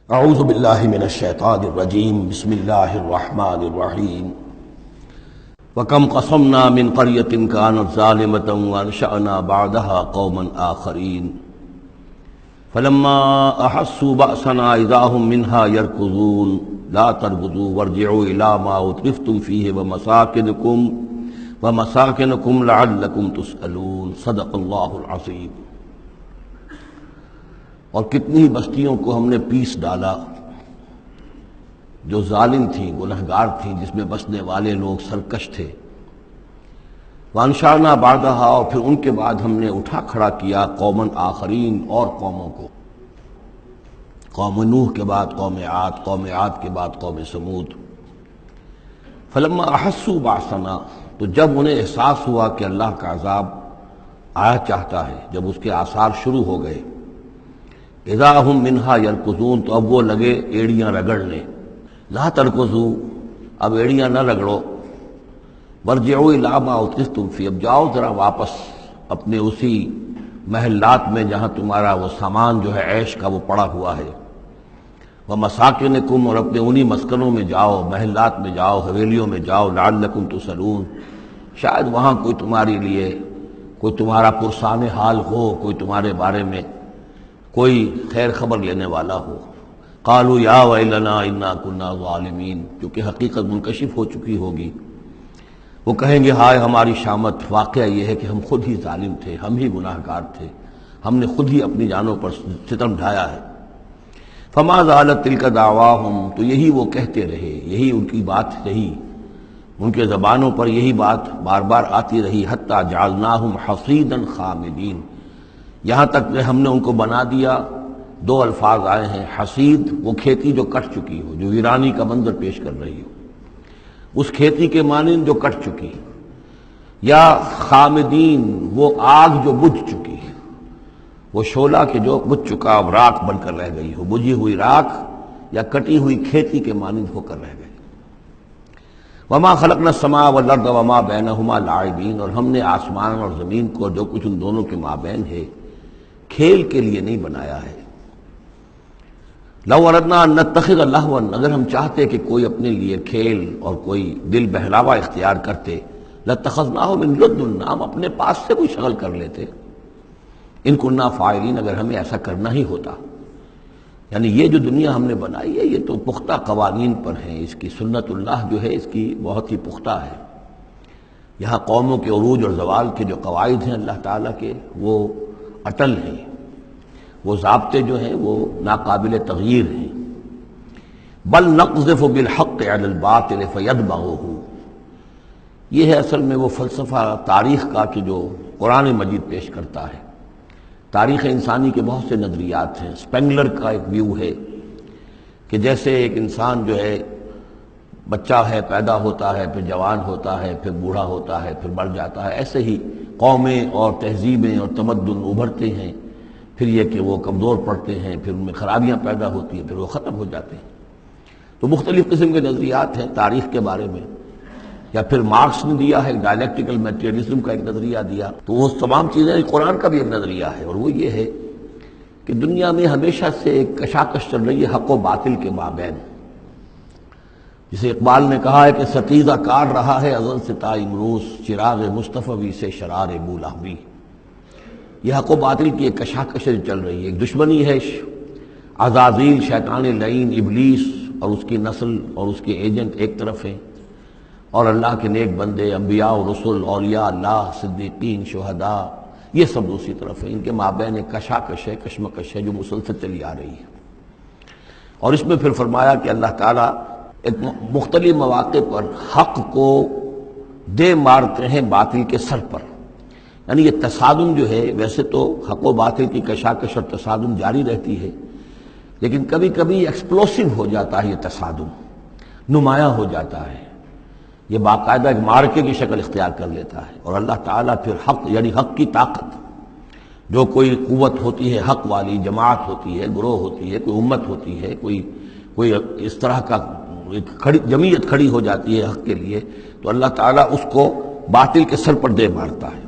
اعوذ باللہ من الشیطان الرجیم بسم اللہ الرحمن الرحیم وَكَمْ قَصَمْنَا مِنْ قَرْيَةٍ كَانَتْ ظَالِمَةً وَأَنشَأْنَا بَعْدَهَا قَوْمًا آخَرِينَ فَلَمَّا أَحَسُّوا بَأْسَنَا إِذَا هُمْ مِنْهَا يَرْكُضُونَ لَا تَرْكُضُوا وَارْجِعُوا إِلَى مَا أُتْرِفْتُمْ فِيهِ وَمَسَاكِنُكُمْ لَعَلَّكُمْ تُسْأَلُونَ صدق اللہ العظیم۔ اور کتنی بستیوں کو ہم نے پیس ڈالا جو ظالم تھیں، گنہگار تھیں، جس میں بسنے والے لوگ سرکش تھے۔ وانشأنا بعدہا، اور پھر ان کے بعد ہم نے اٹھا کھڑا کیا قومن آخرین، اور قوموں کو، قوم نوح کے بعد قوم عاد، قوم عاد کے بعد قوم سمود۔ فلما احسوا باسنا، تو جب انہیں احساس ہوا کہ اللہ کا عذاب آیا چاہتا ہے، جب اس کے آثار شروع ہو گئے، اذا ہم منہا یرکضون، تو اب وہ لگے ایڑیاں رگڑنے۔ لا ترکضوا، اب ایڑیاں نہ رگڑو، وارجعوا الی ما اترفتم فیہ، اب جاؤ ذرا واپس اپنے اسی محلات میں جہاں تمہارا وہ سامان جو ہے عیش کا وہ پڑا ہوا ہے، ومساکنکم، اور اپنے انہی مسکنوں میں جاؤ، محلات میں جاؤ، حویلیوں میں جاؤ، لعلکم تسألون، شاید وہاں کوئی تمہارے لیے، کوئی تمہارا پرسان حال ہو، کوئی تمہارے بارے میں کوئی خیر خبر لینے والا ہو۔ قالوا یا ویلنا انا کنا ظالمین، کیونکہ حقیقت منکشف ہو چکی ہوگی، وہ کہیں گے ہائے ہماری شامت، واقعہ یہ ہے کہ ہم خود ہی ظالم تھے، ہم ہی گناہ گار تھے، ہم نے خود ہی اپنی جانوں پر ستم ڈھایا ہے۔ فما زالت تلک دعواہم، تو یہی وہ کہتے رہے، یہی ان کی بات رہی، ان کے زبانوں پر یہی بات بار بار آتی رہی، حتی جعلناہم حصیدا خامدین، یہاں تک کہ ہم نے ان کو بنا دیا، دو الفاظ آئے ہیں، حصید وہ کھیتی جو کٹ چکی ہو، جو ویرانی کا منظر پیش کر رہی ہو، اس کھیتی کے مانند جو کٹ چکی، یا خامدین وہ آگ جو بجھ چکی، وہ شعلہ کے جو بجھ چکا اب راکھ بن کر رہ گئی ہو، بجھی ہوئی راکھ یا کٹی ہوئی کھیتی کے مانند ہو کر رہ گئی۔ وما خلقنا السماء والارض وما بینہما لاعبین، اور ہم نے آسمان اور زمین کو جو کچھ ان دونوں کے مابین ہے کھیل کے لیے نہیں بنایا ہے۔ لو اردنا ان نتخذ لہوا، اگر ہم چاہتے کہ کوئی اپنے لیے کھیل اور کوئی دل بہلاوا اختیار کرتے، لاتخذناہ من لدنا، ہم اپنے پاس سے کوئی شغل کر لیتے، ان کننا فاعلین، اگر ہمیں ایسا کرنا ہی ہوتا۔ یعنی یہ جو دنیا ہم نے بنائی ہے یہ تو پختہ قوانین پر ہے، اس کی سنت اللہ جو ہے اس کی بہت ہی پختہ ہے۔ یہاں قوموں کے عروج اور زوال کے جو قواعد ہیں اللہ تعالیٰ کے، وہ اٹل ہیں، وہ ضابطے جو ہیں وہ ناقابل تغییر ہیں۔ بل نقذف بالحق علی الباطل فیدمغہ، یہ ہے اصل میں وہ فلسفہ تاریخ کا کہ جو قرآن مجید پیش کرتا ہے۔ تاریخ انسانی کے بہت سے نظریات ہیں۔ اسپینگلر کا ایک ویو ہے کہ جیسے ایک انسان جو ہے بچہ ہے، پیدا ہوتا ہے، پھر جوان ہوتا ہے، پھر بوڑھا ہوتا ہے، پھر مر جاتا ہے، ایسے ہی قومیں اور تہذیبیں اور تمدن ابھرتے ہیں، پھر یہ کہ وہ کمزور پڑتے ہیں، پھر ان میں خرابیاں پیدا ہوتی ہیں، پھر وہ ختم ہو جاتے ہیں۔ تو مختلف قسم کے نظریات ہیں تاریخ کے بارے میں، یا پھر مارکس نے دیا ہے ڈائلیکٹیکل میٹیریلزم کا ایک نظریہ دیا، تو وہ تمام چیزیں قرآن کا بھی ایک نظریہ ہے، اور وہ یہ ہے کہ دنیا میں ہمیشہ سے ایک کشاکش چل رہی ہے حق و باطل کے مابین، جسے اقبال نے کہا ہے کہ ستیزہ کار رہا ہے ازل سے تا امروز، چراغ مصطفی سے شرار بولہوی۔ یہ حق و باطل کی ایک کشاکش چل رہی ہے، ایک دشمنی ہے، عزازیل شیطان لعین ابلیس اور اس کی نسل اور اس کے ایجنٹ ایک طرف ہیں، اور اللہ کے نیک بندے، انبیاء و رسل، اولیاء اللہ، صدیقین، شہداء، یہ سب دوسری طرف ہیں۔ ان کے مابین ایک کشاکش ہے، کشمکش ہے جو مسلسل چلی آ رہی ہے۔ اور اس میں پھر فرمایا کہ اللہ تعالیٰ ایک مختلف مواقع پر حق کو دے مارتے ہیں باطل کے سر پر، یعنی یہ تصادم جو ہے، ویسے تو حق و باطل کی کشاکش اور تصادم جاری رہتی ہے، لیکن کبھی کبھی ایکسپلوسو ہو جاتا ہے، یہ تصادم نمایاں ہو جاتا ہے، یہ باقاعدہ ایک معرکے کی شکل اختیار کر لیتا ہے، اور اللہ تعالیٰ پھر حق، یعنی حق کی طاقت، جو کوئی قوت ہوتی ہے حق والی، جماعت ہوتی ہے، گروہ ہوتی ہے، کوئی امت ہوتی ہے، کوئی اس طرح کا ایک جمعیت کھڑی ہو جاتی ہے حق کے لیے، تو اللہ تعالیٰ اس کو باطل کے سر پر دے مارتا ہے۔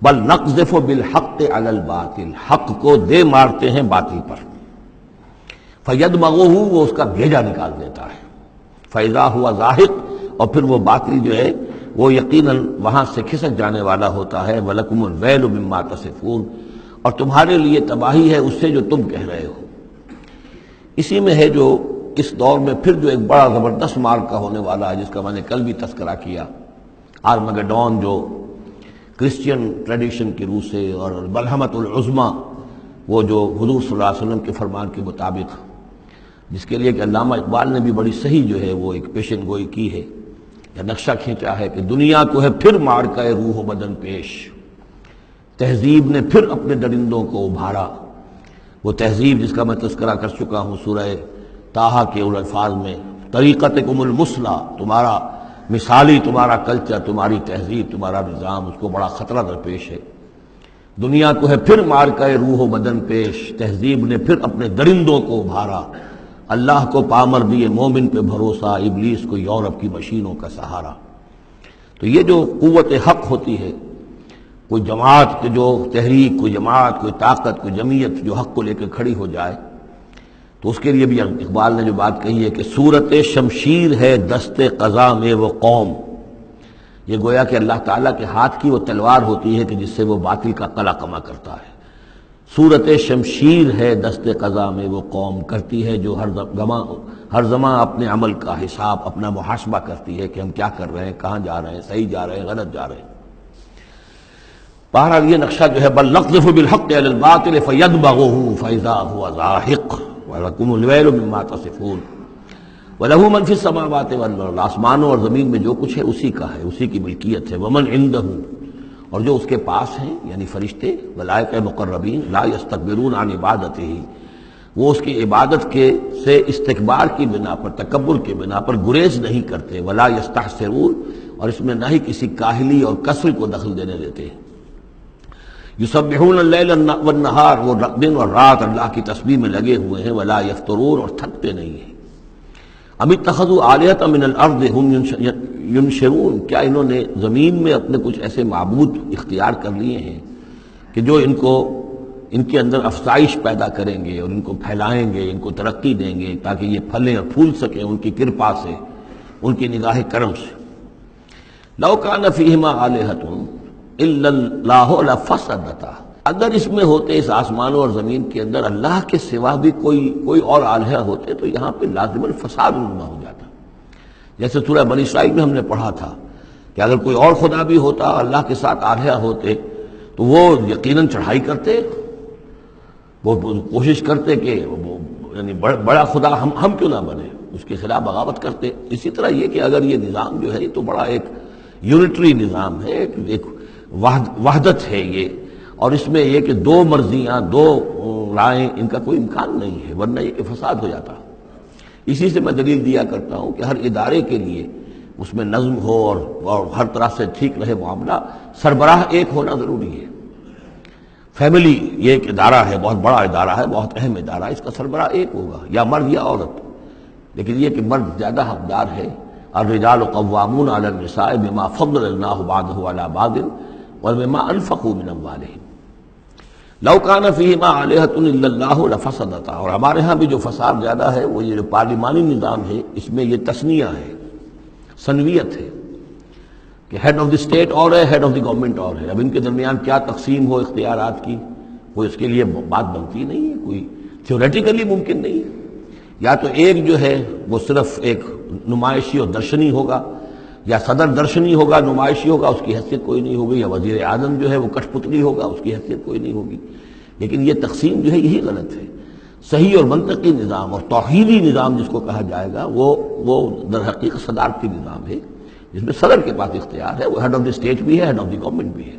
بل نقذف بالحق علی الباطل، حق کو دے مارتے ہیں باطل پر۔ فیدمغہ وہ اس کا بھیجا نکال دیتا ہے، فاذا ہوا زاہق اور پھر وہ باطل جو ہے وہ یقیناً وہاں سے کھسک جانے والا ہوتا ہے، وَلَكُمُ الْوَيْلُ مِمَّا تَصِفُونَ اور تمہارے لیے تباہی ہے اس سے جو تم کہہ رہے ہو۔ اسی میں ہے جو اس دور میں پھر جو ایک بڑا زبردست معرکہ ہونے والا ہے جس کا میں نے کل بھی تذکرہ کیا، آرمگڈون، جو کرسچین ٹریڈیشن کی روح سے، اور ملحمۃ العظمیٰ وہ جو حضور صلی اللہ علیہ وسلم کے فرمان کے مطابق، جس کے لیے کہ علامہ اقبال نے بھی بڑی صحیح جو ہے وہ ایک پیشن گوئی کی ہے یا نقشہ کھینچا ہے کہ دنیا کو ہے پھر معرکہ روح و بدن پیش، تہذیب نے پھر اپنے درندوں کو ابھارا۔ وہ تہذیب جس کا میں تذکرہ کر چکا ہوں سورہ طٰہٰ کے ان الفاظ میں، طریقتکم المثلیٰ، تمہارا مثالی تمہارا کلچر، تمہاری تہذیب، تمہارا نظام، اس کو بڑا خطرہ درپیش ہے۔ دنیا کو ہے پھر معرکہ روح و بدن پیش، تہذیب نے پھر اپنے درندوں کو ابھارا، اللہ کو پامر دیے مومن پہ بھروسہ، ابلیس کو یورپ کی مشینوں کا سہارا۔ تو یہ جو قوت حق ہوتی ہے، کوئی جماعت جو تحریک، کوئی جماعت، کوئی طاقت، کوئی جمعیت جو حق کو لے کے کھڑی ہو جائے، تو اس کے لیے بھی اقبال نے جو بات کہی ہے کہ صورت شمشیر ہے دست قضا میں وہ قوم، یہ گویا کہ اللہ تعالیٰ کے ہاتھ کی وہ تلوار ہوتی ہے کہ جس سے وہ باطل کا قلع کما کرتا ہے۔ صورت شمشیر ہے دست قضا میں وہ قوم، کرتی ہے جو ہر زمان اپنے عمل کا حساب، اپنا محاسبہ کرتی ہے کہ ہم کیا کر رہے ہیں، کہاں جا رہے ہیں، صحیح جا رہے ہیں، غلط جا رہے ہیں۔ بہرحال یہ نقشہ جو ہے بل نقذف بالحق علی الباطل فیدمغہ فاذا هو زاہق وَلَكُمُ الْوَيْلُ مِمَّا تَصِفُونَ وَلَهُ مَنْ فِي السَّمَاوَاتِ وَالْأَرْضِ، آسمانوں اور زمین میں جو کچھ ہے اسی کا ہے، اسی کی ملکیت ہے۔ وَمَنْ عِندَهُ اور جو اس کے پاس ہیں یعنی فرشتے، ملائکہ مقربین، لا يستكبرون عن عبادته وہ اس کی عبادت کے سے استکبار کی بنا پر، تکبر کی بنا پر گریز نہیں کرتے، ولا يستحسرون اور اس میں نہ ہی کسی کاہلی اور کسل کو دخل دینے دیتے ہیں۔ یسبحون اللیل والنہار وہ دن اور رات اللہ کی تسبیح میں لگے ہوئے ہیں، ولا یفترون اور تھکتے نہیں ہیں۔ ام اتخذوا آلہۃ من الارض ہم ینشرون کیا انہوں نے زمین میں اپنے کچھ ایسے معبود اختیار کر لیے ہیں کہ جو ان کے اندر افزائش پیدا کریں گے اور ان کو پھیلائیں گے، ان کو ترقی دیں گے تاکہ یہ پھلیں اور پھول سکیں ان کی کرپا سے، ان کی نگاہ کرم سے۔ لو کان فیہما آلہۃ الا اللہ لفسدتا اگر اس میں ہوتے، اس آسمانوں اور زمین کے اندر اللہ کے سوا بھی کوئی اور آلہہ ہوتے تو یہاں پہ لازماً فساد رونما ہو جاتا۔ جیسے سورہ بنی اسرائیل میں ہم نے پڑھا تھا کہ اگر کوئی اور خدا بھی ہوتا، اللہ کے ساتھ آلہہ ہوتے، تو وہ یقیناً چڑھائی کرتے، وہ کوشش کرتے کہ یعنی بڑا خدا ہم کیوں نہ بنے، اس کے خلاف بغاوت کرتے۔ اسی طرح یہ کہ اگر یہ نظام جو ہے یہ تو بڑا ایک یونٹری نظام ہے، ایک وحدت ہے یہ، اور اس میں یہ کہ دو مرضیاں، دو رائیں، ان کا کوئی امکان نہیں ہے، ورنہ یہ کہ فساد ہو جاتا۔ اسی سے میں دلیل دیا کرتا ہوں کہ ہر ادارے کے لیے اس میں نظم ہو اور ہر طرح سے ٹھیک رہے معاملہ، سربراہ ایک ہونا ضروری ہے۔ فیملی یہ ایک ادارہ ہے، بہت بڑا ادارہ ہے، بہت اہم ادارہ ہے، اس کا سربراہ ایک ہوگا، یا مرد یا عورت، لیکن یہ کہ مرد زیادہ حقدار ہے۔ الرجال قوامون علی النساء بما فضل اللہ بعضهم علی بعض وبما انفقوا من اموالهم لو کان فیہما آلہۃ الا اللہ لفسدتا اور ہمارے ہاں بھی جو فساد زیادہ ہے وہ یہ جو پارلیمانی نظام ہے، اس میں یہ تثنیہ ہے، ثنویت ہے کہ ہیڈ آف دی اسٹیٹ اور ہے، ہیڈ آف دی گورنمنٹ اور ہے۔ اب ان کے درمیان کیا تقسیم ہو اختیارات کی، کوئی اس کے لیے بات بنتی نہیں ہے، کوئی تھیوریٹیکلی ممکن نہیں ہے۔ یا تو ایک جو ہے وہ صرف ایک نمائشی اور درشنی ہوگا، یا صدر درشنی ہوگا، نمائشی ہوگا، اس کی حیثیت کوئی نہیں ہوگی، یا وزیر اعظم جو ہے وہ کٹھ پتلی ہوگا، اس کی حیثیت کوئی نہیں ہوگی۔ لیکن یہ تقسیم جو ہے یہی غلط ہے۔ صحیح اور منطقی نظام اور توحیدی نظام جس کو کہا جائے گا وہ در حقیقت صدارتی نظام ہے، جس میں صدر کے پاس اختیار ہے، وہ ہیڈ آف دی اسٹیٹ بھی ہے، ہیڈ آف دی گورنمنٹ بھی ہے۔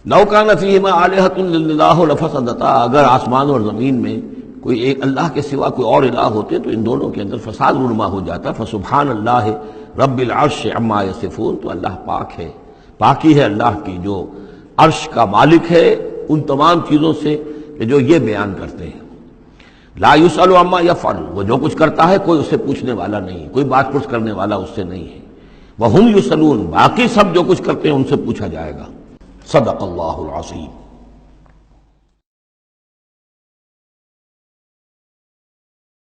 لو کان فیہما آلہۃ الا اللہ لفسدتا اگر آسمان اور زمین میں کوئی ایک اللہ کے سوا کوئی اور الہ ہوتے تو ان دونوں کے اندر فساد رونما ہو جاتا۔ فسبحان اللہ رب العرش عما یصفون تو اللہ پاک ہے، پاکی ہے اللہ کی جو عرش کا مالک ہے ان تمام چیزوں سے کہ جو یہ بیان کرتے ہیں۔ لا یسأل عما یفعل وہ جو کچھ کرتا ہے کوئی اس سے پوچھنے والا نہیں، کوئی بات پرس کرنے والا اس سے نہیں ہے۔ وہم یسألون باقی سب جو کچھ کرتے ہیں ان سے پوچھا جائے گا۔ صدق اللہ العظیم۔